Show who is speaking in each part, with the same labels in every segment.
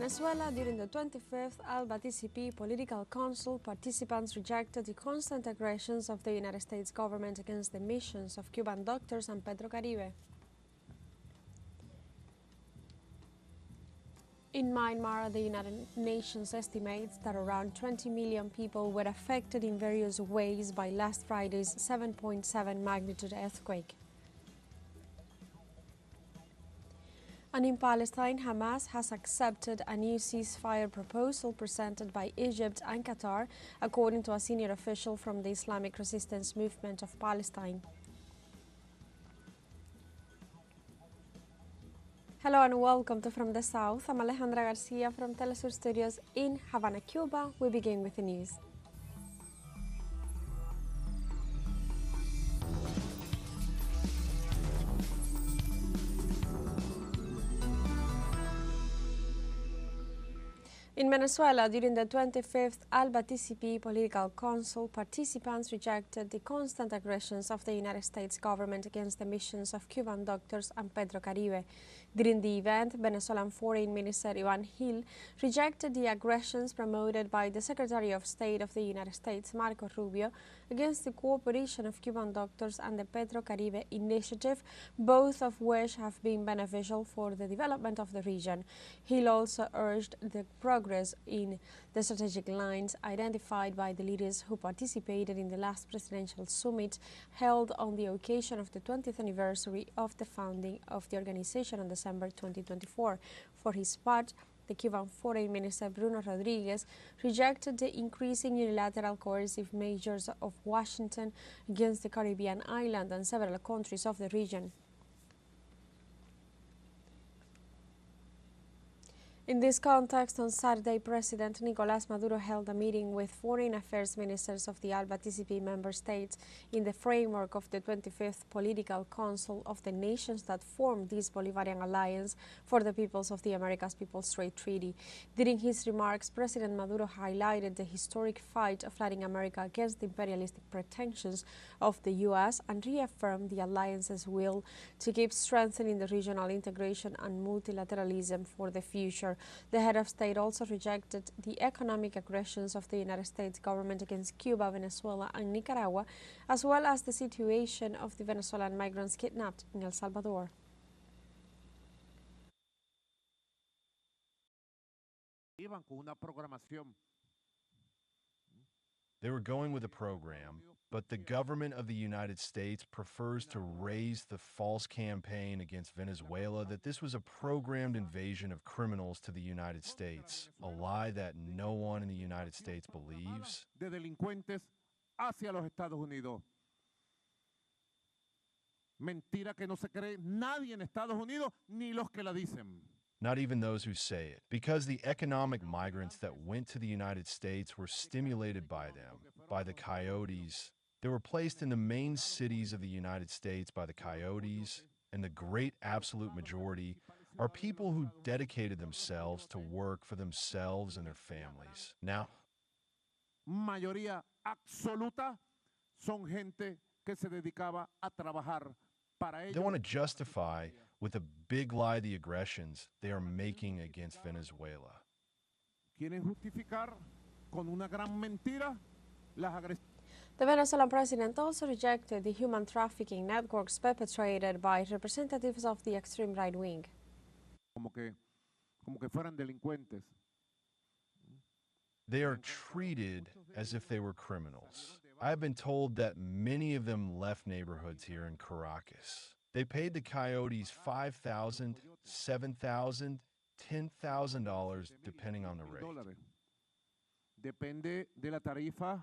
Speaker 1: Venezuela, during the 25th ALBA-TCP Political Council, participants rejected the constant aggressions of the United States government against the missions of Cuban doctors and Petrocaribe. In Myanmar, the United Nations estimates that around 20 million people were affected in various ways by last Friday's 7.7 magnitude earthquake. And in Palestine, Hamas has accepted a new ceasefire proposal presented by Egypt and Qatar, according to a senior official from the Islamic Resistance Movement of Palestine. Hello and welcome to From the South. I'm Alejandra Garcia from teleSUR Studios in Havana, Cuba. We begin with the news. In Venezuela, during the 25th ALBA-TCP Political Council, participants rejected the constant aggressions of the United States government against the missions of Cuban doctors and Petrocaribe. During the event, Venezuelan Foreign Minister Iván Gil rejected the aggressions promoted by the Secretary of State of the United States, Marco Rubio, against the cooperation of Cuban doctors and the Petrocaribe initiative, both of which have been beneficial for the development of the region. Gil also urged the progress in the strategic lines identified by the leaders who participated in the last presidential summit held on the occasion of the 20th anniversary of the founding of the organization on December 2024. For his part, the Cuban Foreign Minister Bruno Rodriguez rejected the increasing unilateral coercive measures of Washington against the Caribbean island and several countries of the region. In this context, on Saturday, President Nicolás Maduro held a meeting with foreign affairs ministers of the ALBA-TCP member states in the framework of the 25th Political Council of the nations that formed this Bolivarian Alliance for the Peoples of the Americas Peoples Trade Treaty. During his remarks, President Maduro highlighted the historic fight of Latin America against the imperialistic pretensions of the U.S. and reaffirmed the alliance's will to keep strengthening the regional integration and multilateralism for the future. The head of state also rejected the economic aggressions of the United States government against Cuba, Venezuela, and Nicaragua, as well as the situation of the Venezuelan migrants kidnapped in El Salvador.
Speaker 2: They were going with a program, but the government of the United States prefers to raise the false campaign against Venezuela that this was a programmed invasion of criminals to the United States, a lie that no one in the United States believes.
Speaker 3: De delincuentes hacia los Estados Unidos. Mentira que no se cree nadie en Estados Unidos ni los que la dicen.
Speaker 2: Not even those who say it, because the economic migrants that went to the United States were stimulated by them, by the coyotes. They were placed in the main cities of the United States by the coyotes, and the great absolute majority are people who dedicated themselves to work for themselves and their families. Now,
Speaker 3: Mayoría absoluta son gente que se dedicaba a trabajar para ellos.
Speaker 2: they want to justify with a big lie the aggressions they are making against Venezuela.
Speaker 3: Quieren justificar con una gran mentira las agresiones.
Speaker 1: The Venezuelan president also rejected the human trafficking networks perpetrated by representatives of the extreme right wing.
Speaker 3: Como que fueran delincuentes.
Speaker 2: They are treated as if they were criminals. I have been told that many of them left neighborhoods here in Caracas. They paid the coyotes $5,000, $7,000, $10,000, depending on the rate.
Speaker 3: Depende de la tarifa,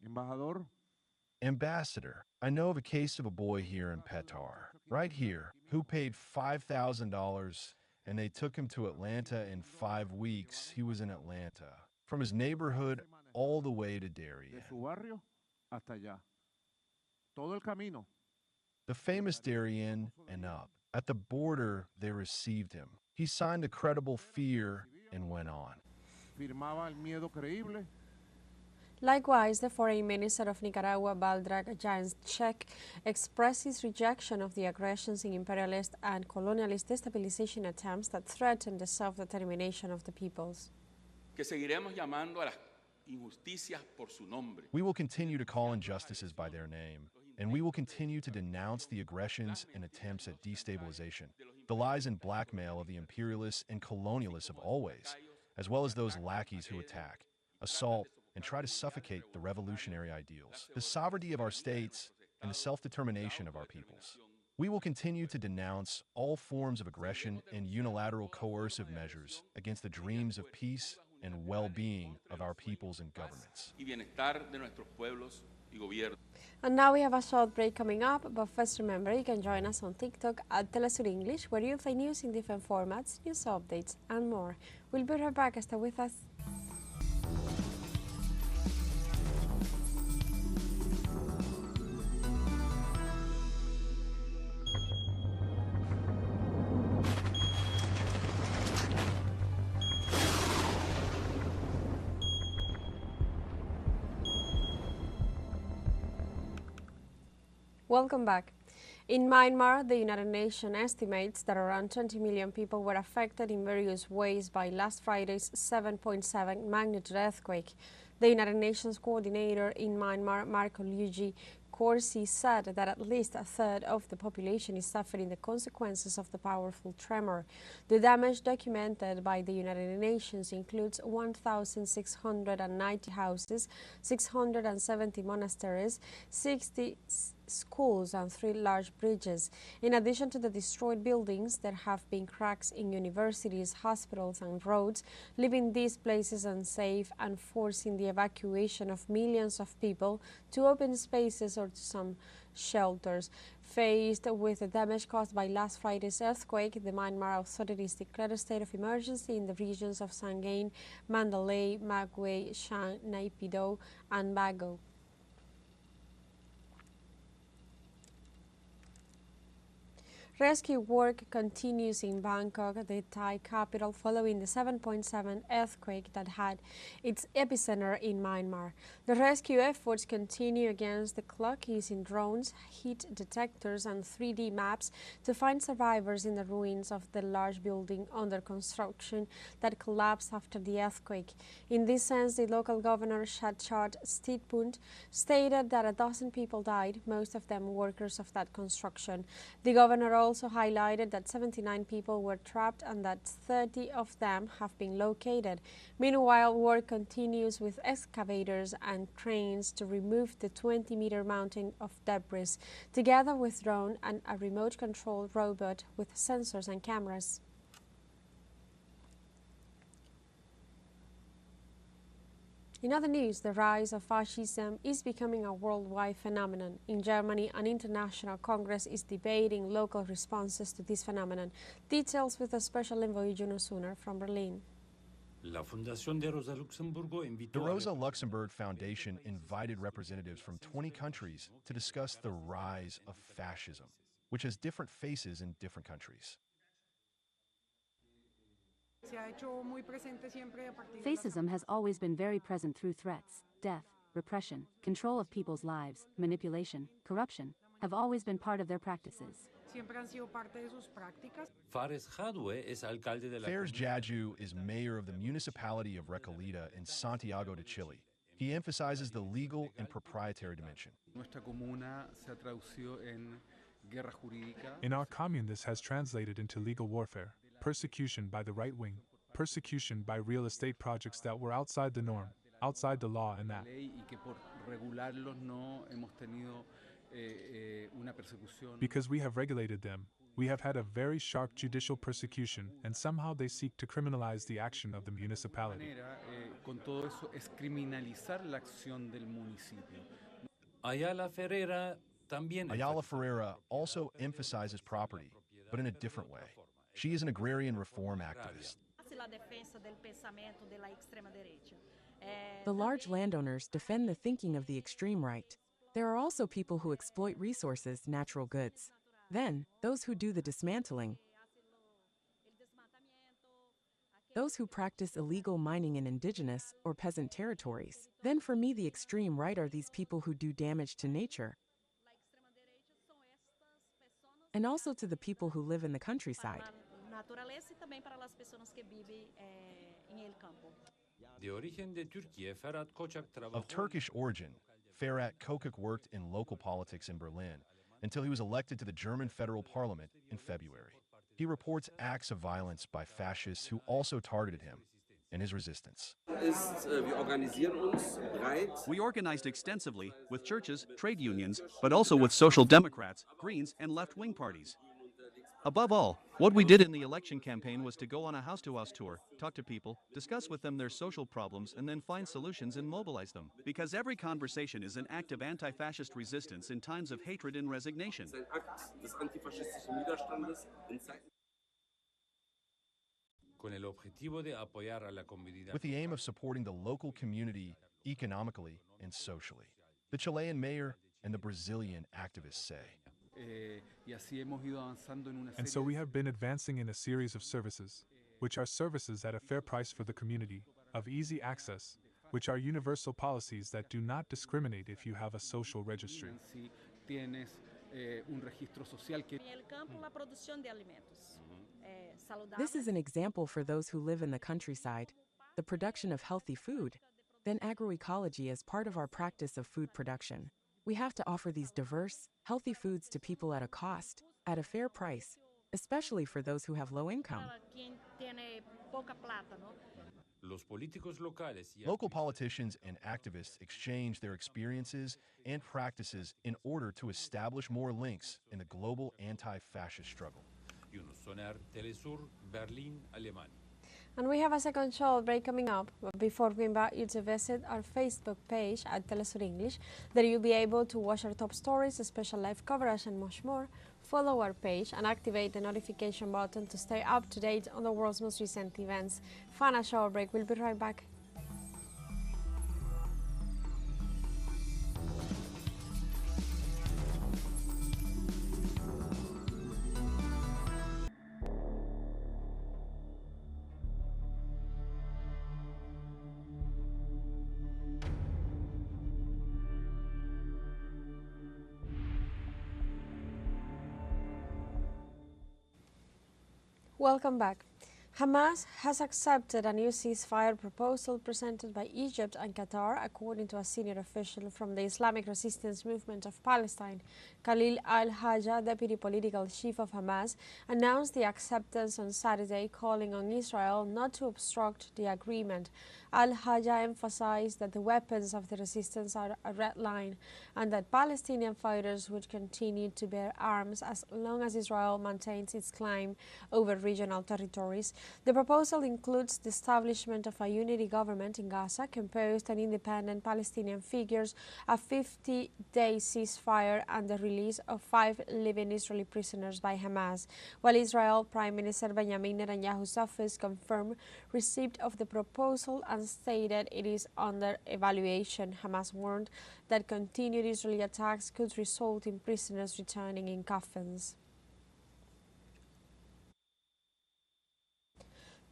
Speaker 3: embajador.
Speaker 2: Ambassador, I know of a case of a boy here in Petar, right here, who paid $5,000 and they took him to Atlanta in 5 weeks. He was in Atlanta, from his neighborhood all the way to Darien.
Speaker 3: De su barrio hasta allá. Todo el camino.
Speaker 2: The famous Darien and up. At the border, they received him. He signed a credible fear and went on.
Speaker 3: Firmaba el miedo creíble.
Speaker 1: Likewise, the Foreign Minister of Nicaragua, Baldrag Janschek, expressed his rejection of the aggressions in imperialist and colonialist destabilization attempts that threaten the self-determination of the peoples.
Speaker 4: Que seguiremos llamando a las injusticias por su nombre.
Speaker 2: We will continue to call injustices by their name, and we will continue to denounce the aggressions and attempts at destabilization, the lies and blackmail of the imperialists and colonialists of always, as well as those lackeys who attack, assault, and try to suffocate the revolutionary ideals, the sovereignty of our states, and the self-determination of our peoples. We will continue to denounce all forms of aggression and unilateral coercive measures against the dreams of peace and well-being of our peoples and governments.
Speaker 1: And now we have a short break coming up, but first remember you can join us on TikTok at teleSUR English, where you'll find news in different formats, news updates, and more. We'll be right back. Stay with us. Welcome back. In Myanmar, the United Nations estimates that around 20 million people were affected in various ways by last Friday's 7.7 magnitude earthquake. The United Nations coordinator in Myanmar, Marco Luigi Corsi, said that at least a third of the population is suffering the consequences of the powerful tremor. The damage documented by the United Nations includes 1,690 houses, 670 monasteries, 60 schools and 3 large bridges. In addition to the destroyed buildings, there have been cracks in universities, hospitals and roads, leaving these places unsafe and forcing the evacuation of millions of people to open spaces or to some shelters. Faced with the damage caused by last Friday's earthquake, the Myanmar authorities declared a state of emergency in the regions of Sangin, Mandalay, Magway, Shang, Naypyidaw and Bago. Rescue work continues in Bangkok, the Thai capital, following the 7.7 earthquake that had its epicenter in Myanmar. The rescue efforts continue against the clock, using drones, heat detectors and 3D maps to find survivors in the ruins of the large building under construction that collapsed after the earthquake. In this sense, the local governor, Shatchart Stitpunt, stated that a dozen people died, most of them workers of that construction. The governor also highlighted that 79 people were trapped and that 30 of them have been located. Meanwhile, work continues with excavators and cranes to remove the 20-meter mountain of debris, together with drone and a remote-controlled robot with sensors and cameras. In other news, the rise of fascism is becoming a worldwide phenomenon. In Germany, an international congress is debating local responses to this phenomenon. Details with a special envoy Juno Suner from Berlin.
Speaker 2: The Rosa Luxemburg Foundation invited representatives from 20 countries to discuss the rise of fascism, which has different faces in different countries.
Speaker 5: Fascism has always been very present through threats, death, repression, control of people's lives, manipulation, corruption, have always been part of their practices.
Speaker 2: Fares Jaju is mayor of the municipality of Recoleta in Santiago de Chile. He emphasizes the legal and proprietary dimension.
Speaker 6: In our commune, this has translated into legal warfare, persecution by the right wing, persecution by real estate projects that were outside the norm, outside the law, and that. Because we have regulated them, we have had a very sharp judicial persecution, and somehow they seek to criminalize the action of the municipality.
Speaker 2: Ayala Ferreira also emphasizes property, but in a different way. She is an agrarian reform activist.
Speaker 7: The large landowners defend the thinking of the extreme right. There are also people who exploit resources, natural goods. Then, those who do the dismantling. those who practice illegal mining in indigenous or peasant territories. Then for me, the extreme right are these people who do damage to nature, and also to the people who live in the countryside.
Speaker 2: Of Turkish origin, Ferhat Kokuk worked in local politics in Berlin until he was elected to the German federal parliament in February. He reports acts of violence by fascists who also targeted him and his resistance.
Speaker 8: We organized extensively with churches, trade unions, but also with social democrats, Greens, and left-wing parties. Above all, what we did in the election campaign was to go on a house-to-house tour, talk to people, discuss with them their social problems, and then find solutions and mobilize them. Because every conversation is an act of anti-fascist resistance in times of hatred and resignation.
Speaker 2: With the aim of supporting the local community economically and socially, the Chilean mayor and the Brazilian activists say.
Speaker 6: And so we have been advancing in a series of services, which are services at a fair price for the community, of easy access, which are universal policies that do not discriminate if you have a social registry.
Speaker 7: This is an example for those who live in the countryside, the production of healthy food, then agroecology as part of our practice of food production. We have to offer these diverse, healthy foods to people at a cost, at a fair price, especially for those who have low income.
Speaker 2: Local politicians and activists exchange their experiences and practices in order to establish more links in the global anti-fascist struggle.
Speaker 4: teleSUR, Berlin, Alemania.
Speaker 1: And we have a second short break coming up, but before we invite you to visit our Facebook page at teleSUR English, there you'll be able to watch our top stories, special live coverage and much more. Follow our page and activate the notification button to stay up to date on the world's most recent events. Fun a short break, we'll be right back. Welcome back. Hamas has accepted a new ceasefire proposal presented by Egypt and Qatar, according to a senior official from the Islamic Resistance Movement of Palestine. Khalil al-Hajja, deputy political chief of Hamas, announced the acceptance on Saturday, calling on Israel not to obstruct the agreement. Al-Hajja emphasized that the weapons of the resistance are a red line and that Palestinian fighters would continue to bear arms as long as Israel maintains its claim over regional territories. The proposal includes the establishment of a unity government in Gaza, composed of independent Palestinian figures, a 50-day ceasefire, and the release of 5 living Israeli prisoners by Hamas. While Israel Prime Minister Benjamin Netanyahu's office confirmed receipt of the proposal and stated it is under evaluation, Hamas warned that continued Israeli attacks could result in prisoners returning in coffins.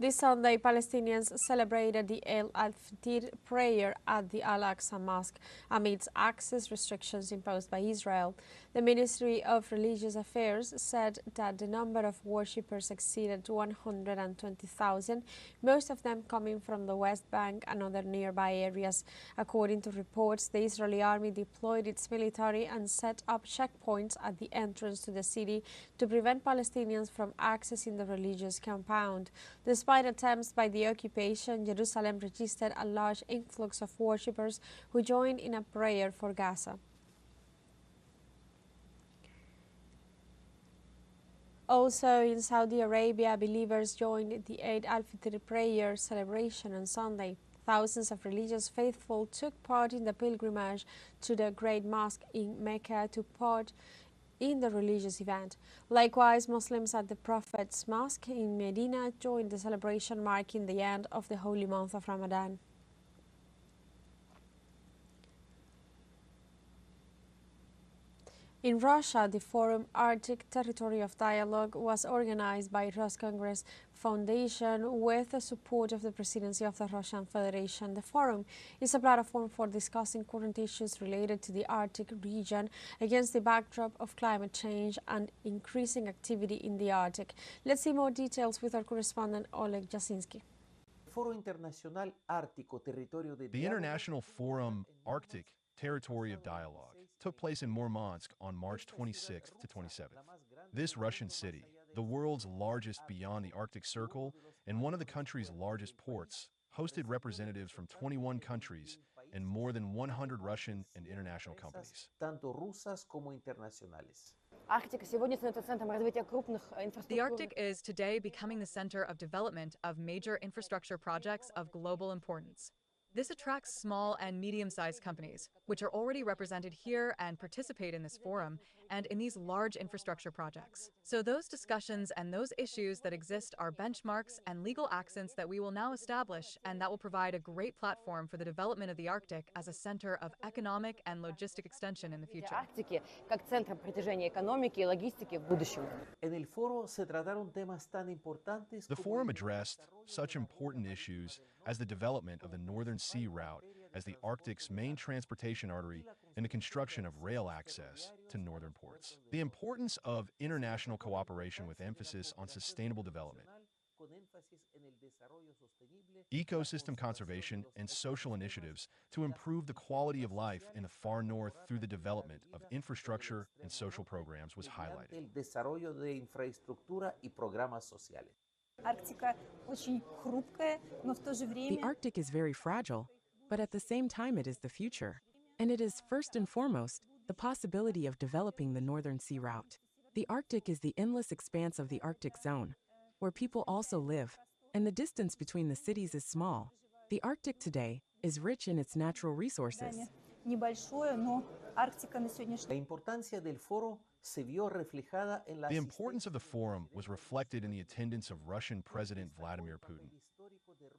Speaker 1: This Sunday, Palestinians celebrated the ALBA-TCP prayer at the Al-Aqsa Mosque amidst access restrictions imposed by Israel. The Ministry of Religious Affairs said that the number of worshippers exceeded 120,000, most of them coming from the West Bank and other nearby areas. According to reports, the Israeli army deployed its military and set up checkpoints at the entrance to the city to prevent Palestinians from accessing the religious compound. Despite attempts by the occupation, Jerusalem registered a large influx of worshippers who joined in a prayer for Gaza. Also in Saudi Arabia, believers joined the Eid al-Fitr prayer celebration on Sunday. Thousands of religious faithful took part in the pilgrimage to the Great Mosque in Mecca to part in the religious event. Likewise, Muslims at the Prophet's Mosque in Medina joined the celebration, marking the end of the holy month of Ramadan. In Russia, the forum Arctic Territory of Dialogue was organized by Roscongress Foundation with the support of the Presidency of the Russian Federation. The forum is a platform for discussing current issues related to the Arctic region against the backdrop of climate change and increasing activity in the Arctic. Let's see more details with our correspondent Oleg Jasinski.
Speaker 2: The International Forum Arctic Territory of Dialogue took place in Murmansk on March 26th to 27th. This Russian city, the world's largest beyond the Arctic Circle and one of the country's largest ports, hosted representatives from 21 countries and more than 100 Russian and international companies.
Speaker 9: The Arctic is today becoming the center of development of major infrastructure projects of global importance. This attracts small and medium-sized companies, which are already represented here and participate in this forum and in these large infrastructure projects. So those discussions and those issues that exist are benchmarks and legal accents that we will now establish, and that will provide a great platform for the development of the Arctic as a center of economic and logistic extension in the future.
Speaker 2: The forum addressed such important issues as the development of the Northern Sea Route as the Arctic's main transportation artery and the construction of rail access to northern ports. The importance of international cooperation with emphasis on sustainable development, ecosystem conservation, and social initiatives to improve the quality of life in the far north through the development of infrastructure and social programs was highlighted.
Speaker 7: The Arctic is very fragile, but at the same time it is the future. And it is first and foremost the possibility of developing the Northern Sea Route. The Arctic is the endless expanse of the Arctic zone, where people also live, and the distance between the cities is small. The Arctic today is rich in its natural resources.
Speaker 2: The importance of the forum was reflected in the attendance of Russian President Vladimir Putin,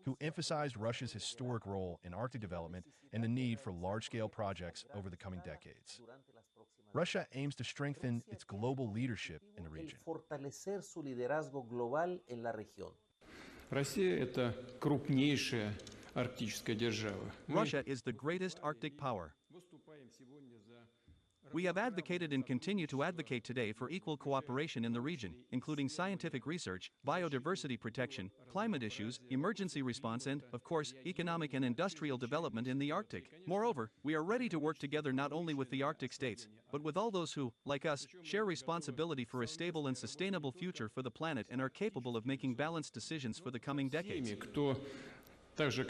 Speaker 2: who emphasized Russia's historic role in Arctic development and the need for large-scale projects over the coming decades. Russia aims to strengthen its global leadership in the region.
Speaker 8: Russia is the greatest Arctic power. We have advocated and continue to advocate today for equal cooperation in the region, including scientific research, biodiversity protection, climate issues, emergency response, and, of course, economic and industrial development in the Arctic. Moreover, we are ready to work together not only with the Arctic states, but with all those who, like us, share responsibility for a stable and sustainable future for the planet and are capable of making balanced decisions for the coming decades.
Speaker 2: Its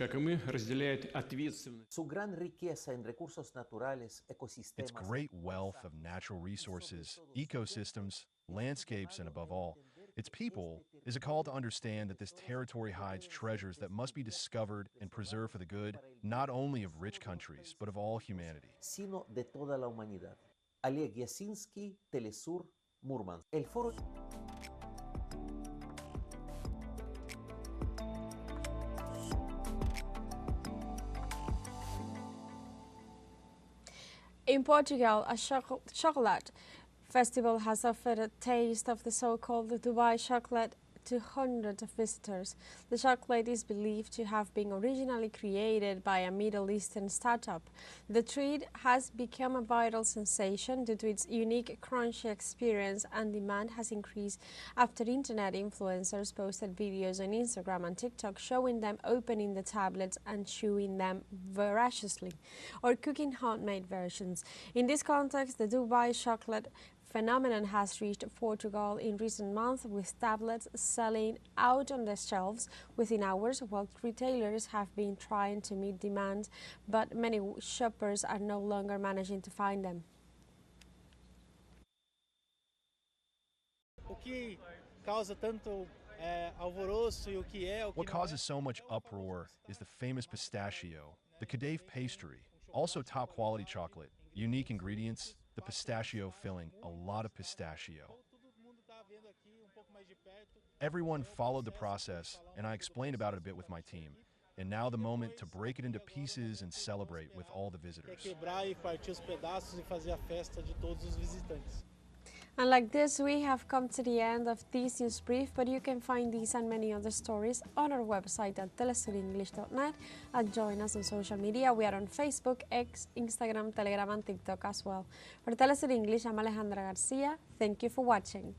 Speaker 2: great wealth of natural resources, ecosystems, landscapes, and above all, its people is a call to understand that this territory hides treasures that must be discovered and preserved for the good, not only of rich countries, but of all humanity.
Speaker 10: Oleg Jasinski, teleSUR, Murmansk. El foro...
Speaker 1: In Portugal, a chocolate festival has offered a taste of the so-called Dubai chocolate to hundreds of visitors. The chocolate is believed to have been originally created by a Middle Eastern startup. The treat has become a viral sensation due to its unique crunchy experience, and demand has increased after internet influencers posted videos on Instagram and TikTok showing them opening the tablets and chewing them voraciously, or cooking homemade versions. In this context, the Dubai chocolate phenomenon has reached Portugal in recent months, with tablets selling out on the shelves within hours, while retailers have been trying to meet demand, but many shoppers are no longer managing to find them.
Speaker 2: What causes so much uproar is the famous pistachio, the Kadayf pastry, also top quality chocolate, unique ingredients, the pistachio filling, a lot of pistachio. Everyone followed the process, and I explained about it a bit with my team. And now the moment to break it into pieces and celebrate with all the visitors.
Speaker 1: And like this, we have come to the end of this news brief, but you can find these and many other stories on our website at telesurenglish.net, and join us on social media. We are on Facebook, X, Instagram, Telegram, and TikTok as well. For Telesur English, I'm Alejandra Garcia. Thank you for watching.